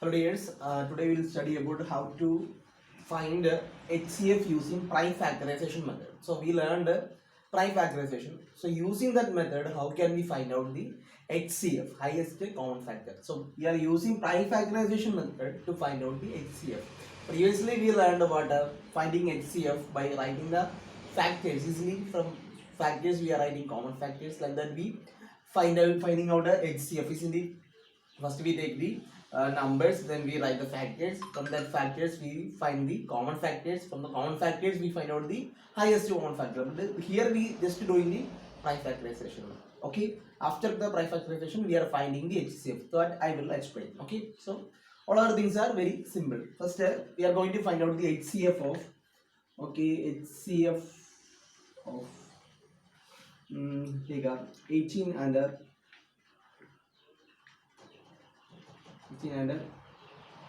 Hello dears, today we will study about how to find HCF using prime factorization method. So we learned prime factorization. So using that method, how can we find out the HCF, highest common factor? So we are using prime factorization method to find out the HCF. Previously we learned about finding HCF by writing the factors. Easily from factors we are writing common factors, like that we finding out the HCF. Isn't it? First we take the numbers, then we write the factors. From that factors we find the common factors. From the common factors we find out the highest common factor. But here we just doing the prime factorization. Okay, after the prime factorization we are finding the HCF. That I will explain. Okay, so all other things are very simple. First we are going to find out the HCF of HCF of take 18 and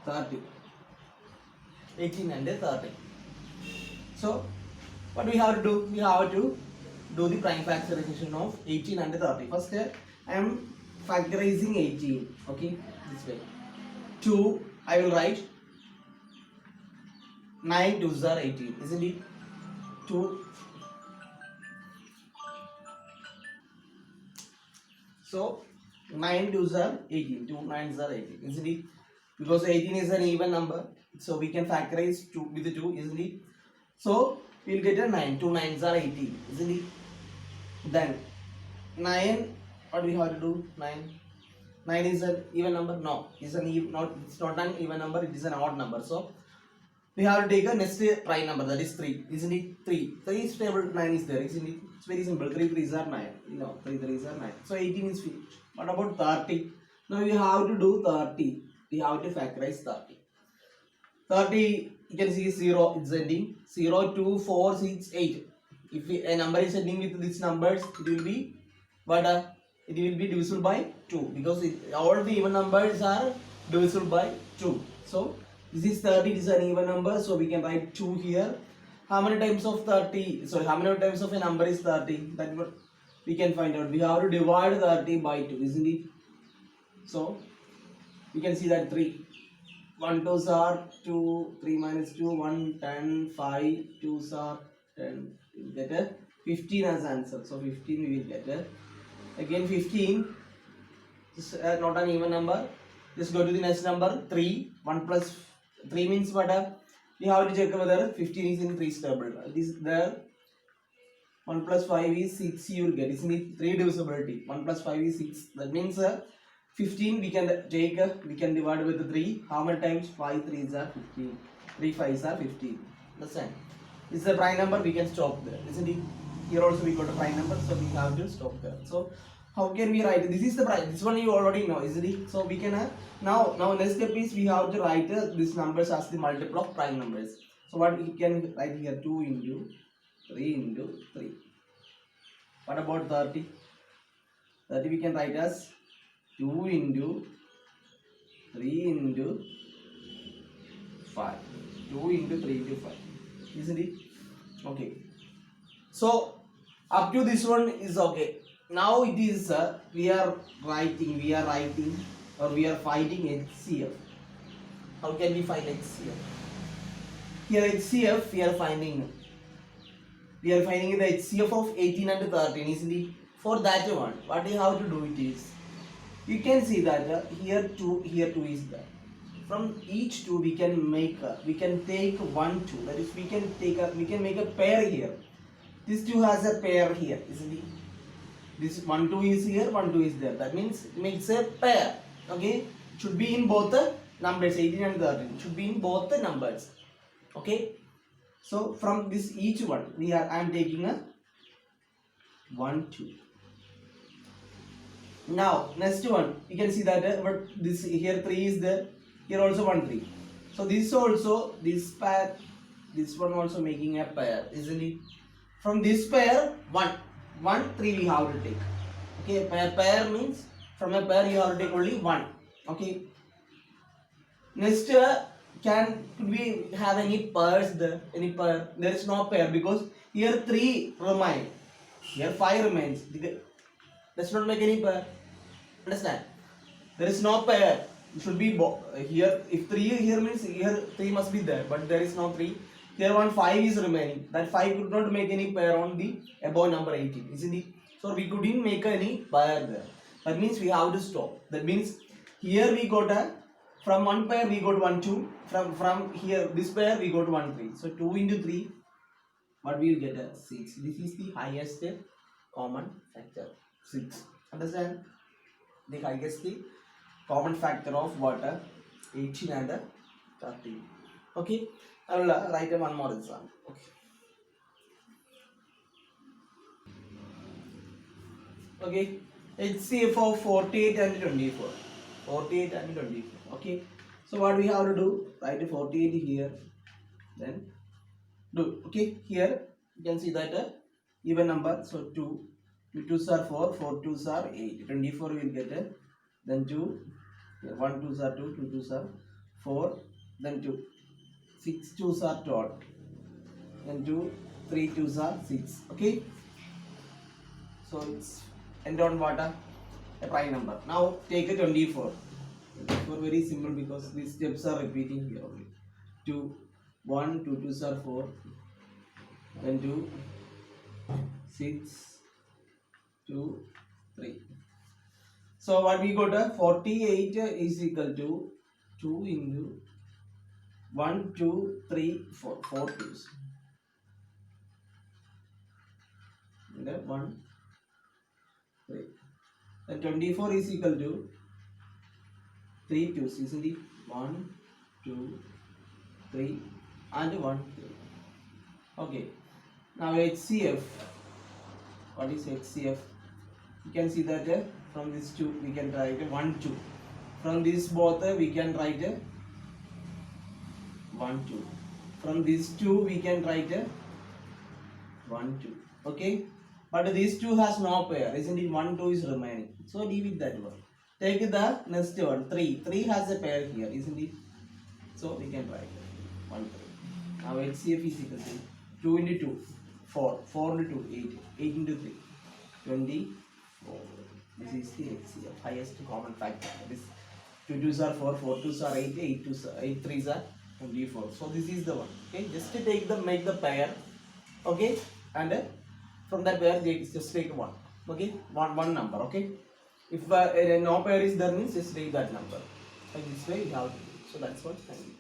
30. 18 and 30. So what we have to do? We have to do the prime factorization of 18 and 30. First I am factorizing 18. Okay, this way. 2 I will write 9 2s are 18, isn't it? 2. So 9 2s are 18, 2 9s are 18, isn't it? Because 18 is an even number, so we can factorize 2 with 2, isn't it? So we'll get a 9, 2 9s are 18, isn't it? Then 9, what we have to do? 9 is an even number? No, it's not an even number, it is an odd number. So we have to take a next prime number, that is 3, isn't it? 3 is stable, 9 is there, isn't it? It's very simple. 3 3s are 9, 3 3s are 9. So 18 is finished. What about 30? Now we have to do 30. We have to factorize 30. 30, you can see 0, it's ending 0 2 4 6 8. If a number is ending with these numbers, it will be what? It will be divisible by 2, because all the even numbers are divisible by 2. So this is 30, it is an even number, so we can write 2 here. How many times of 30? Sorry, how many times of a number is 30? That what we can find out. We have to divide 30 by 2, isn't it? So we can see that 3. 1 2s are 2, 3 minus 2, 1, 10, 5, 2s are 10. We will get a 15 as answer. So 15 we will get a, again 15. This is not an even number. Just go to the next number, 3. 1 plus 3 means what? We have to check whether 15 is in 3's table. It is there. 1 plus 5 is 6, you will get. Isn't it? 3 divisibility. 1 plus 5 is 6. That means 15 we can take, we can divide with 3. How many times? 5 3s are 15. 3 5s are 15. Understand? This is a prime number, we can stop there. Isn't it? Here also we got a prime number, so we have to stop there. So how can we write? This is the prime. This one you already know, isn't it? So we can now next step is we have to write these numbers as the multiple of prime numbers. So what we can write here? 2 into 3 into 3. What about 30? 30 we can write as 2 into 3 into 5. 2 into 3 into 5. Isn't it? Okay. So up to this one is okay. Now it is we are writing or we are finding HCF. How can we find HCF? Here HCF we are finding the HCF of 18 and 13, isn't it? For that one, what you have to do it is, you can see that here 2 is there. From each 2 we can take 1 2. That is, we can make a pair here. This 2 has a pair here, isn't it? This 1 2 is here, 1 2 is there. That means it makes a pair. Okay, it should be in both the numbers, 18 and 13. It should be in both the numbers. Okay. So from this each one, I am taking a 1 2. Now next one, you can see that but this here 3 is there, here also 1 3. So this also, this pair, this one also making a pair, isn't it? From this pair 1 3 we have to take. Okay, pair means from a pair you have to take only 1. Okay. Next could we have any pairs there? Any pair? There is no pair, because here 3 remain, here 5 remains. Does not make any pair. Understand? There is no pair. it should be here. If 3 here means here 3 must be there, but there is no 3. Here 5 is remaining. That 5 could not make any pair on the above number 18, isn't it? So we couldn't make any pair there. That means we have to stop. That means here we got a, from one pair we got 1 2. From here this pair we got 1 3. So 2 into 3, what we will get a 6. This is the highest common factor, 6. Understand? The highest common factor of what? 18 and 13. Okay, I will write one more example. Okay, HCF of 48 and 24. 48 and 24. Okay, so what we have to do? Write 48 here, then do. Okay, here you can see that even number. So 2 2s are 4, 4 2s are 8. 24 will get then 2. 1 2s are 2, 2 2s are 4, then 2. 6 2s are 12, then 2, 3 2s are 6. Okay, so it's end on what? A prime number. Now take a 24. 24 very simple because these steps are repeating here only. 2, 1, 2 2s are 4, then 2, 6, 2, 3. So what we got? 48 is equal to 2 into 1, 2, 3, 4. 4 2s. And 1, 3. Then 24 is equal to 3 2s, isn't it? 1, 2, 3 and 1, 3. Okay. Now HCF. What is HCF? You can see that from this 2 we can write 1 2. From this both we can write 1 2. From these 2 we can write 1 2. Okay, but these 2 has no pair, isn't it? 1 2 is remaining, so leave it that one. Take the next one, 3. 3 has a pair here, isn't it? So we can write 1 3. Now HCF is equal to 2 into 2 4, 4 into 2 8, 8 into 3 24. This is the HCF, highest common factor. This 2 2s are 4, 4 2s are 8, 8 2s are 8 3s are 24. So this is the one. Okay, just to take the make the pair. Okay, and from that pair just take one. Okay, one number. Okay, if no pair is there means just take that number. Like this way you have to do. So that's what. Thank you.